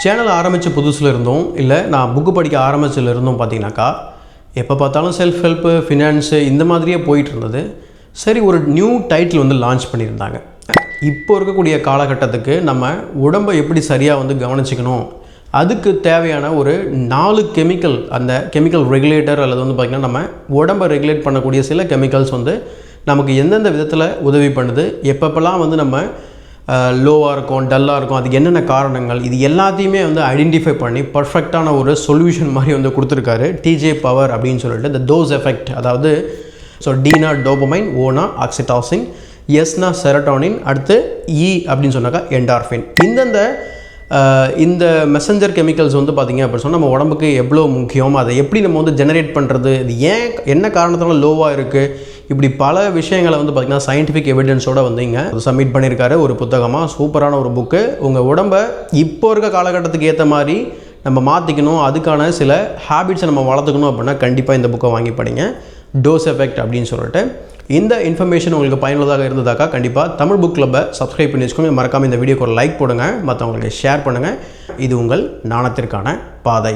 Channel ஆரம்பித்த புதுசில் இருந்தும் இல்லை நான் புக்கு படிக்க ஆரம்பிச்சதுல இருந்தும் பார்த்தீங்கன்னாக்கா எப்போ பார்த்தாலும் செல்ஃப் ஹெல்ப்பு ஃபினான்ஸு இந்த மாதிரியே போயிட்டு இருந்தது. சரி, ஒரு நியூ டைட்டில் வந்து லான்ச் பண்ணியிருந்தாங்க. இப்போ இருக்கக்கூடிய காலகட்டத்துக்கு நம்ம உடம்பை எப்படி சரியாக வந்து கவனிச்சிக்கணும், அதுக்கு தேவையான ஒரு 4 கெமிக்கல், அந்த கெமிக்கல் ரெகுலேட்டர் அல்லது வந்து பார்த்திங்கன்னா நம்ம உடம்பை ரெகுலேட் பண்ணக்கூடிய சில கெமிக்கல்ஸ் வந்து நமக்கு எந்தெந்த விதத்தில் உதவி பண்ணுது, எப்பப்பெல்லாம் வந்து நம்ம லோவாக இருக்கும், டல்லாக இருக்கும், அதுக்கு என்னென்ன காரணங்கள், இது எல்லாத்தையுமே வந்து ஐடென்டிஃபை பண்ணி பர்ஃபெக்டான ஒரு சொல்யூஷன் மாதிரி வந்து கொடுத்துருக்காரு டிஜே பவர் அப்படின்னு சொல்லிட்டு. இந்த டோஸ் எஃபெக்ட், அதாவது ஸோ டீனா டோபமைன், ஓனா ஆக்சிடாசின், எஸ்னா செரட்டோனின், அடுத்து இ அப்படின்னு சொன்னாக்கா என்டார்ஃபின். இந்த மெசஞ்சர் கெமிக்கல்ஸ் வந்து பார்த்திங்க அப்படின்னு சொன்னால் நம்ம உடம்புக்கு எவ்வளோ முக்கியம், அதை எப்படி நம்ம வந்து ஜெனரேட் பண்ணுறது, இது ஏன் என்ன காரணத்தினால லோவாக இருக்குது, இப்படி பல விஷயங்களை வந்து பார்த்திங்கன்னா சயின்டிஃபிக் எவிடன்ஸோடு வந்து இங்கே சப்மிட் பண்ணியிருக்காரு ஒரு புத்தகமாக. சூப்பரான ஒரு புக்கு. உங்கள் உடம்பை இப்போ இருக்க காலகட்டத்துக்கு ஏற்ற மாதிரி நம்ம மாற்றிக்கணும், அதுக்கான சில ஹேபிட்ஸை நம்ம வளர்த்துக்கணும் அப்படின்னா கண்டிப்பாக இந்த புக்கை வாங்கி படிங்க. டோஸ் எஃபெக்ட் அப்படின்னு சொல்லிட்டு. இந்த இன்ஃபர்மேஷன் உங்களுக்கு பயனுள்ளதாக இருந்ததாக்கா கண்டிப்பாக தமிழ் புக் கிளப்பை சப்ஸ்கிரைப் பண்ணி வச்சுக்கோங்க. மறக்காமல் இந்த வீடியோக்கு ஒரு லைக் போடுங்க, மற்றவங்களுக்கு ஷேர் பண்ணுங்கள். இது உங்கள் ஞானத்திற்கான பாதை.